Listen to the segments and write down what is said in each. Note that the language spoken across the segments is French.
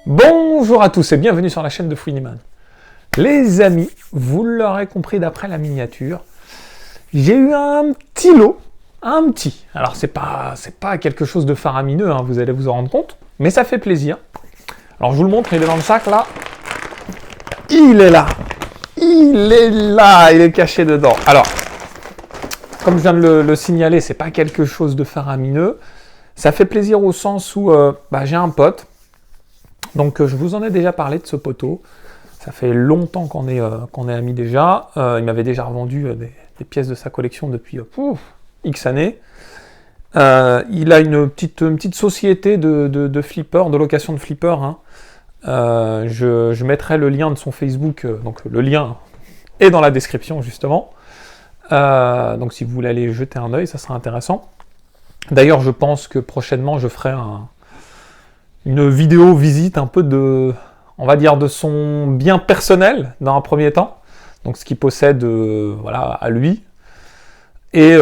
Bonjour à tous et bienvenue sur la chaîne de Fouiniman. Les amis, vous l'aurez compris d'après la miniature, j'ai eu un petit lot, alors c'est pas quelque chose de faramineux, hein, vous allez vous en rendre compte, mais ça fait plaisir. Alors je vous le montre, il est dans le sac là. Il est là, il est caché dedans. Alors, comme je viens de le signaler, c'est pas quelque chose de faramineux. Ça fait plaisir au sens où j'ai un pote. Donc je vous en ai déjà parlé de ce poteau. Ça fait longtemps qu'on est amis déjà. Il m'avait déjà revendu des pièces de sa collection depuis X années. Il a une petite société de flippers, de location de flippers. Hein. Je mettrai le lien de son Facebook, donc le lien est dans la description justement. Donc si vous voulez aller jeter un œil, ça sera intéressant. D'ailleurs, je pense que prochainement, je ferai une vidéo visite un peu de son bien personnel dans un premier temps. Donc ce qu'il possède à lui. Et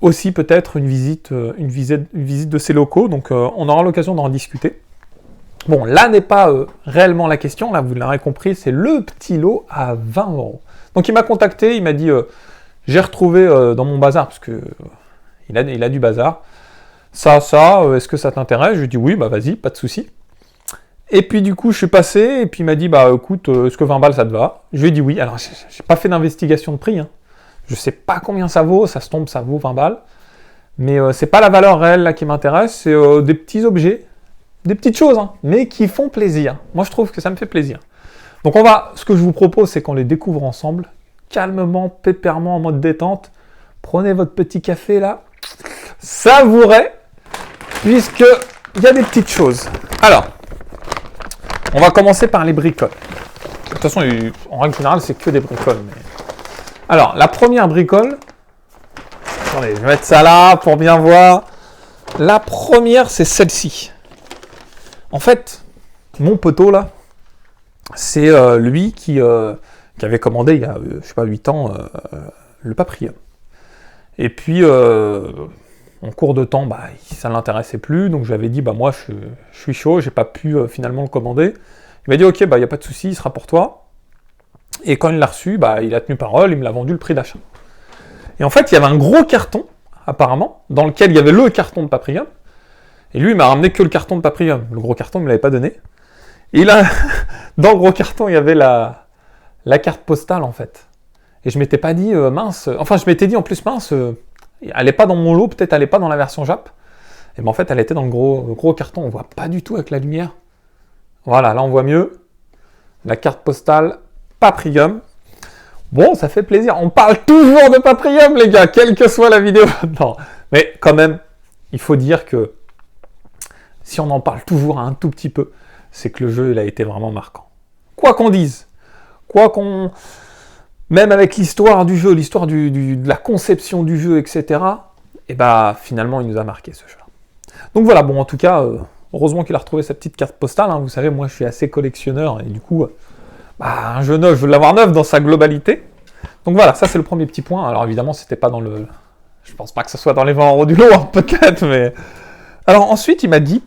aussi peut-être une visite de ses locaux. Donc on aura l'occasion d'en discuter. Bon, là n'est pas réellement la question. Là, vous l'aurez compris, c'est le petit lot à 20 €. Donc il m'a contacté, il m'a dit j'ai retrouvé dans mon bazar, parce que il a du bazar. Ça, est-ce que ça t'intéresse? Je lui ai dit oui, bah vas-y, pas de souci. Et puis du coup, je suis passé, et puis il m'a dit, bah écoute, est-ce que 20 balles ça te va? Je lui ai dit oui. Alors, j'ai pas fait d'investigation de prix, hein. Je sais pas combien ça vaut, ça vaut 20 balles. Mais c'est pas la valeur réelle là qui m'intéresse, c'est des petits objets, des petites choses, hein, mais qui font plaisir. Moi, je trouve que ça me fait plaisir. Donc ce que je vous propose, c'est qu'on les découvre ensemble, calmement, pépèrement, en mode détente. Prenez votre petit café là, savourez, puisque il y a des petites choses. Alors, on va commencer par les bricoles. De toute façon, en règle générale, c'est que des bricoles. Mais... Alors, la première bricole, attendez, je vais mettre ça là pour bien voir. La première, c'est celle-ci. En fait, mon poteau là, c'est lui qui avait commandé il y a, 8 ans, le Paprium. Et puis, en cours de temps, ça ne l'intéressait plus, donc je lui avais dit, moi je suis chaud, j'ai pas pu finalement le commander. Il m'a dit, ok, il n'y a pas de souci, il sera pour toi. Et quand il l'a reçu, il a tenu parole, il me l'a vendu le prix d'achat. Et en fait, il y avait un gros carton, apparemment, dans lequel il y avait le carton de Paprium. Et lui, il m'a ramené que le carton de Paprium. Le gros carton, il ne me l'avait pas donné. Et là, dans le gros carton, il y avait la carte postale, en fait. Et je m'étais pas dit, mince, je m'étais dit en plus, mince, elle n'est pas dans mon lot, peut-être elle n'est pas dans la version Jap. Et en fait, elle était dans le gros carton, on voit pas du tout avec la lumière. Voilà, là on voit mieux. La carte postale Paprium. Bon, ça fait plaisir. On parle toujours de Paprium, les gars, quelle que soit la vidéo. Non, mais quand même, il faut dire que si on en parle toujours un tout petit peu, c'est que le jeu, il a été vraiment marquant. Quoi qu'on dise, même avec l'histoire du jeu, l'histoire de la conception du jeu, etc., finalement, il nous a marqué ce jeu. Donc voilà, bon, en tout cas, heureusement qu'il a retrouvé sa petite carte postale. Hein. Vous savez, moi, je suis assez collectionneur, et du coup, un jeu neuf, je veux l'avoir neuf dans sa globalité. Donc voilà, ça, c'est le premier petit point. Alors évidemment, c'était pas dans le... Je pense pas que ce soit dans les 20 € du lot, hein, peut-être, mais... Alors ensuite, il m'a dit...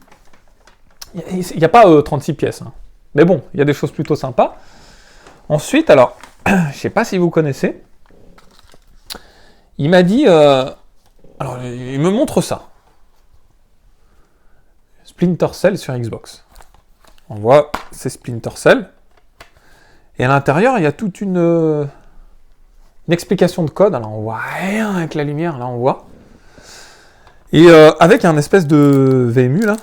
Il n'y a pas 36 pièces, hein. Mais bon, il y a des choses plutôt sympas. Ensuite, alors... je ne sais pas si vous connaissez. Il m'a dit... alors, il me montre ça. Splinter Cell sur Xbox. On voit, c'est Splinter Cell. Et à l'intérieur, il y a toute une explication de code. Alors, on voit rien avec la lumière. Là, on voit. Et avec un espèce de VMU, là.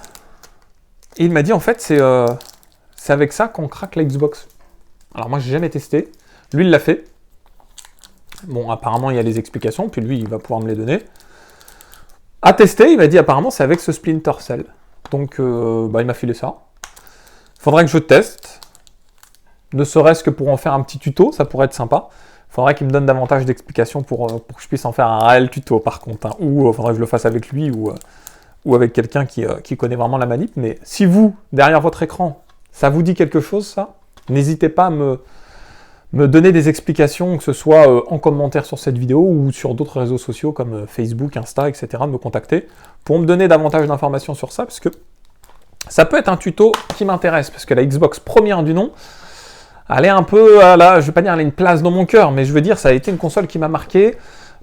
Et il m'a dit, en fait, c'est avec ça qu'on craque la Xbox. Alors, moi, j'ai jamais testé. Lui, il l'a fait. Bon, apparemment, il y a les explications, puis lui, il va pouvoir me les donner. À tester, il m'a dit, apparemment, c'est avec ce Splinter Cell. Donc, il m'a filé ça. Il faudrait que je teste. Ne serait-ce que pour en faire un petit tuto, ça pourrait être sympa. Il faudrait qu'il me donne davantage d'explications pour que je puisse en faire un réel tuto, par contre. Hein. Ou il faudrait que je le fasse avec lui, ou avec quelqu'un qui connaît vraiment la manip. Mais si vous, derrière votre écran, ça vous dit quelque chose, ça, n'hésitez pas à me donner des explications, que ce soit en commentaire sur cette vidéo ou sur d'autres réseaux sociaux comme Facebook, Insta, etc., de me contacter pour me donner davantage d'informations sur ça, parce que Ça peut être un tuto qui m'intéresse, parce que la Xbox première du nom, elle est un peu, là, je vais pas dire elle a une place dans mon cœur, mais je veux dire, ça a été une console qui m'a marqué,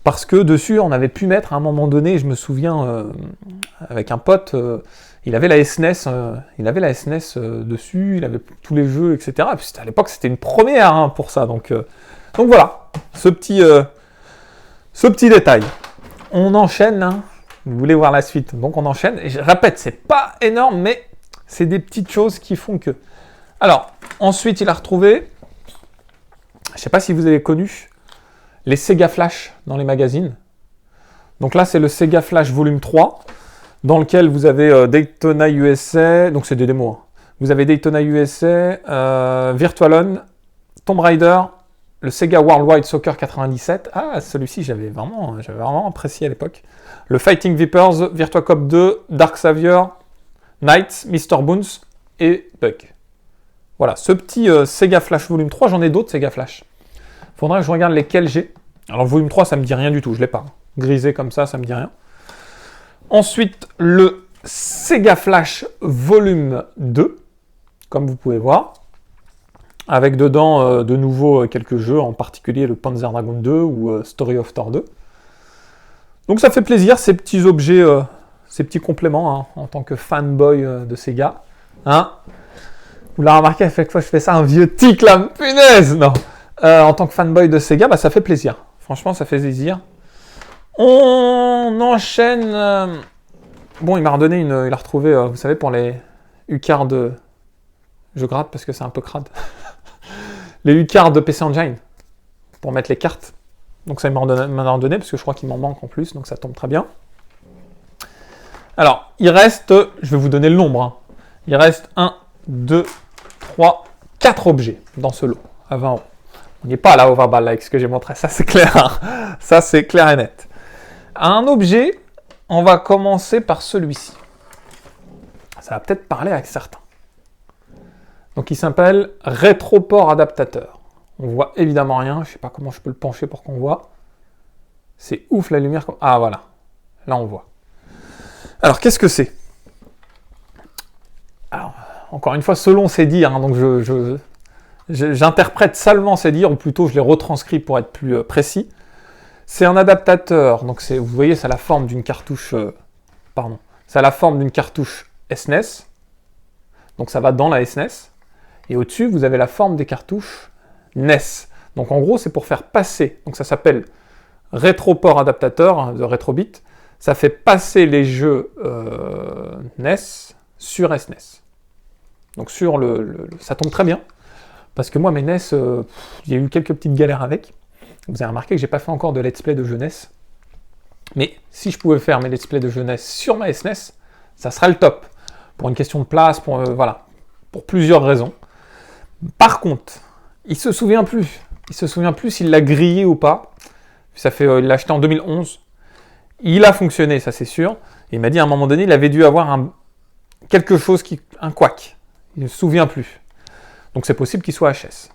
parce que dessus, on avait pu mettre à un moment donné, je me souviens, avec un pote, il avait la SNES, dessus, il avait tous les jeux, etc. Et puis à l'époque, c'était une première hein, pour ça, donc voilà, ce petit détail. On enchaîne, hein. Vous voulez voir la suite, donc on enchaîne. Et je répète, c'est pas énorme, mais c'est des petites choses qui font que... Alors, ensuite, il a retrouvé, je sais pas si vous avez connu, les Sega Flash dans les magazines. Donc là, c'est le Sega Flash Volume 3, dans lequel vous avez Daytona USA, donc c'est des démos. Hein. Vous avez Daytona USA, Virtual On, Tomb Raider, le Sega Worldwide Soccer 97. Ah, celui-ci, j'avais vraiment apprécié à l'époque. Le Fighting Vipers, Virtua Cop 2, Dark Savior, Knights, Mr. Boons et Buck. Voilà, ce petit Sega Flash Volume 3, j'en ai d'autres Sega Flash. Faudrait que je regarde lesquels j'ai. Alors, Volume 3, ça me dit rien du tout, je l'ai pas. Grisé comme ça me dit rien. Ensuite, le Sega Flash Volume 2, comme vous pouvez voir, avec dedans de nouveau quelques jeux, en particulier le Panzer Dragoon 2 ou Story of Thor 2. Donc ça fait plaisir, ces petits objets, ces petits compléments, hein, en tant que fanboy de Sega. Hein, vous l'avez remarqué, à chaque fois que je fais ça, un vieux tic là, punaise, non. En tant que fanboy de Sega, bah, ça fait plaisir. Franchement, ça fait plaisir. On enchaîne. Bon, il m'a redonné il a retrouvé, vous savez, pour les U-cards de... Je gratte parce que c'est un peu crade. Les U-cards de PC Engine, pour mettre les cartes. Donc ça, il m'en a redonné, parce que je crois qu'il m'en manque en plus, donc ça tombe très bien. Alors, il reste, je vais vous donner le nombre. Hein. Il reste 1, 2, 3, 4 objets dans ce lot, à 20 €. On n'est pas à la overball avec ce que j'ai montré, ça c'est clair. Hein. Ça c'est clair et net. Un objet, on va commencer par celui-ci. Ça va peut-être parler avec certains. Donc il s'appelle Rétroport Adaptateur. On voit évidemment rien, je ne sais pas comment je peux le pencher pour qu'on voit. C'est ouf la lumière. Ah voilà, là on voit. Alors qu'est-ce que c'est? Alors, encore une fois, selon ces dires, hein, donc j'interprète seulement ces dires, ou plutôt je les retranscris pour être plus précis. C'est un adaptateur, donc vous voyez, c'est la forme d'une cartouche, c'est la forme d'une cartouche SNES, donc ça va dans la SNES, et au-dessus, vous avez la forme des cartouches NES. Donc en gros, c'est pour faire passer, donc ça s'appelle rétroport adaptateur, de Retrobit, ça fait passer les jeux NES sur SNES. Donc sur ça tombe très bien, parce que moi, mes NES, il y a eu quelques petites galères avec. Vous avez remarqué que j'ai pas fait encore de let's play de jeunesse. Mais si je pouvais faire mes let's play de jeunesse sur ma SNES, ça serait le top. Pour une question de place, voilà, pour plusieurs raisons. Par contre, il se souvient plus. Il se souvient plus s'il l'a grillé ou pas. Il l'a acheté en 2011. Il a fonctionné, ça c'est sûr. Et il m'a dit à un moment donné, il avait dû avoir quelque chose un couac. Il ne se souvient plus. Donc c'est possible qu'il soit HS.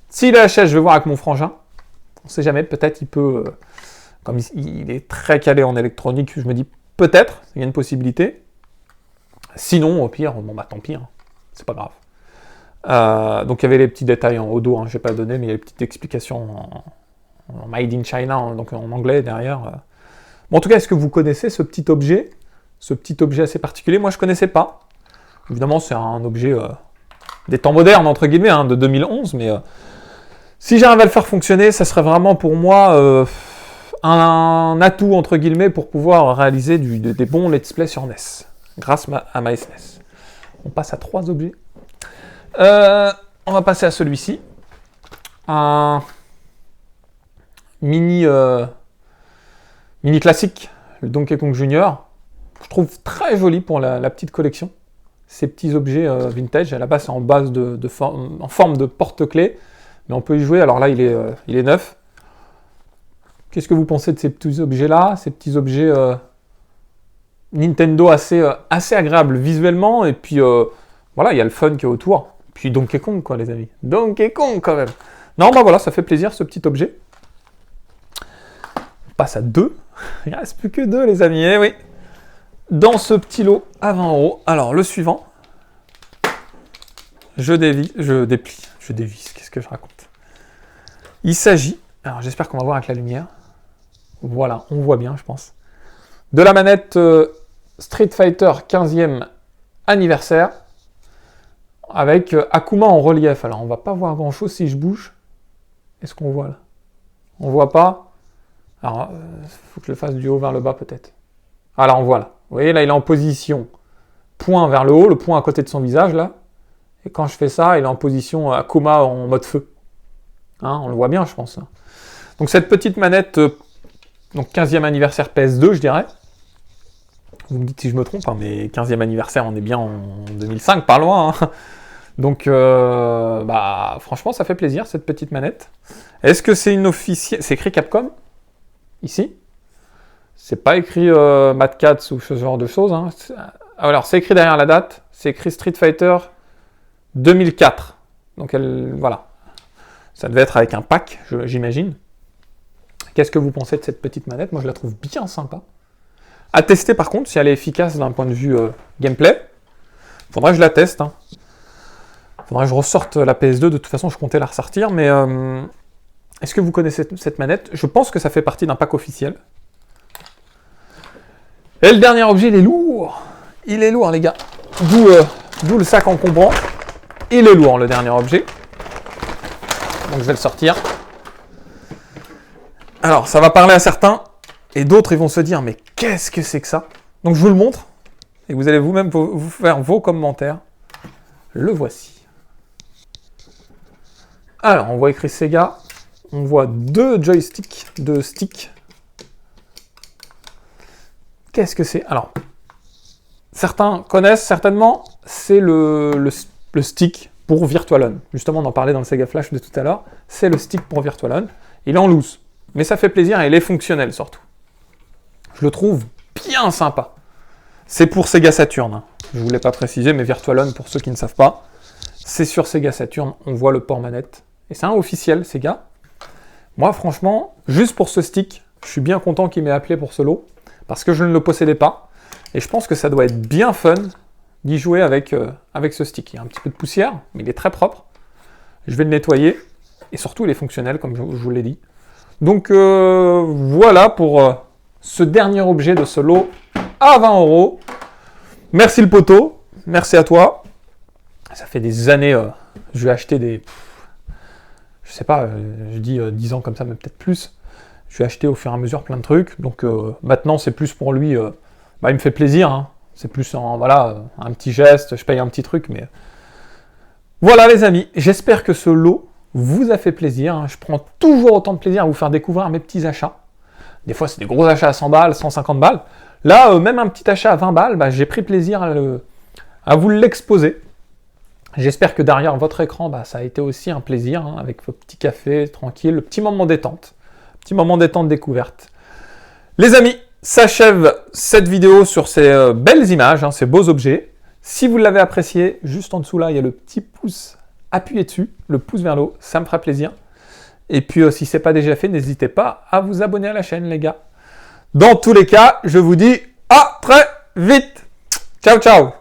S'il est HS, je vais voir avec mon frangin. On ne sait jamais, peut-être il peut, comme il est très calé en électronique, je me dis peut-être, il y a une possibilité. Sinon, au pire, bon bah tant pis, hein, c'est pas grave. Donc il y avait les petits détails en haut dos, hein, je n'ai pas donné, mais il y a les petites explications en Made in China, hein, donc en anglais derrière. Bon, en tout cas, est-ce que vous connaissez ce petit objet assez particulier? Moi, je ne connaissais pas. Évidemment, c'est un objet des temps modernes, entre guillemets, hein, de 2011, mais... si j'arrive à le faire fonctionner, ça serait vraiment pour moi un atout, entre guillemets, pour pouvoir réaliser des bons let's play sur NES, grâce à ma SNES. On passe à 3 objets. On va passer à celui-ci. Un mini classique, le Donkey Kong Jr. Je trouve très joli pour la petite collection. Ces petits objets vintage, à la base c'est en forme de porte-clés. Mais on peut y jouer, alors là il est neuf. Qu'est-ce que vous pensez de ces petits objets-là? Ces petits objets Nintendo assez agréables visuellement, et puis voilà, il y a le fun qui est autour. Puis Donkey Kong quoi les amis. Donkey Kong quand même. Non bah voilà, ça fait plaisir ce petit objet. On passe à 2. Il ne reste plus que 2 les amis, eh oui. Dans ce petit lot à 20 €. Alors le suivant, je dévisse, qu'est-ce que je raconte? Il s'agit, alors j'espère qu'on va voir avec la lumière, voilà, on voit bien, je pense, de la manette Street Fighter 15e anniversaire, avec Akuma en relief. Alors, on va pas voir grand-chose si je bouge. Est-ce qu'on voit là? On voit pas. Alors, faut que je le fasse du haut vers le bas peut-être. Ah là, on voit là. Vous voyez, là, il est en position point vers le haut, le point à côté de son visage, là. Et quand je fais ça, il est en position Akuma en mode feu. Hein, on le voit bien, je pense. Hein. Donc, cette petite manette, donc 15e anniversaire PS2, je dirais. Vous me dites si je me trompe, hein, mais 15e anniversaire, on est bien en 2005, pas loin. Hein. Donc, franchement, ça fait plaisir, cette petite manette. Est-ce que c'est une officielle? C'est écrit Capcom, ici. C'est pas écrit Mad Cats ou ce genre de choses. Hein. Alors, c'est écrit derrière la date. C'est écrit Street Fighter 2004. Donc, voilà. Ça devait être avec un pack, j'imagine. Qu'est-ce que vous pensez de cette petite manette? Moi, je la trouve bien sympa. À tester par contre, si elle est efficace d'un point de vue gameplay. Faudrait que je la teste. Hein. Faudrait que je ressorte la PS2. De toute façon, je comptais la ressortir. Mais est-ce que vous connaissez cette manette? Je pense que ça fait partie d'un pack officiel. Et le dernier objet, il est lourd. Il est lourd, les gars. D'où le sac encombrant. Il est lourd, le dernier objet. Donc, je vais le sortir. Alors, ça va parler à certains. Et d'autres, ils vont se dire, mais qu'est-ce que c'est que ça? Donc, je vous le montre. Et vous allez vous-même vous faire vos commentaires. Le voici. Alors, on voit écrit Sega. On voit deux joysticks, deux sticks. Qu'est-ce que c'est? Alors, certains connaissent certainement. C'est le stick pour Virtual-On. Justement, on en parlait dans le Sega Flash de tout à l'heure. C'est le stick pour Virtual-On. Il est en loose. Mais ça fait plaisir et il est fonctionnel surtout. Je le trouve bien sympa. C'est pour Sega Saturn. Hein. Je ne vous l'ai pas précisé, mais Virtual-On, pour ceux qui ne savent pas, c'est sur Sega Saturn. On voit le port manette. Et c'est un officiel, Sega. Moi, franchement, juste pour ce stick, je suis bien content qu'il m'ait appelé pour ce lot, parce que je ne le possédais pas. Et je pense que ça doit être bien fun d'y jouer avec ce stick. Il y a un petit peu de poussière, mais il est très propre. Je vais le nettoyer. Et surtout, il est fonctionnel, comme je vous l'ai dit. Donc, voilà pour... ce dernier objet de ce lot à 20 €. Merci le poteau, merci à toi. Ça fait des années, je vais acheter des... je sais pas, je dis 10 ans comme ça, mais peut-être plus. Je vais acheter au fur et à mesure plein de trucs. Donc maintenant, c'est plus pour lui... il me fait plaisir. Hein. C'est plus un petit geste, je paye un petit truc. Mais voilà les amis, j'espère que ce lot vous a fait plaisir. Hein. Je prends toujours autant de plaisir à vous faire découvrir mes petits achats. Des fois, c'est des gros achats à 100 balles, 150 balles. Là, même un petit achat à 20 balles, j'ai pris plaisir à vous l'exposer. J'espère que derrière votre écran, ça a été aussi un plaisir, hein, avec vos petits cafés, tranquille, le petit moment détente. Petit moment détente découverte. Les amis, s'achève cette vidéo sur ces belles images, hein, ces beaux objets. Si vous l'avez apprécié, juste en dessous là, il y a le petit pouce, appuyez dessus, le pouce vers le haut, ça me fera plaisir. Et puis, si ce n'est pas déjà fait, n'hésitez pas à vous abonner à la chaîne, les gars. Dans tous les cas, je vous dis à très vite. Ciao, ciao.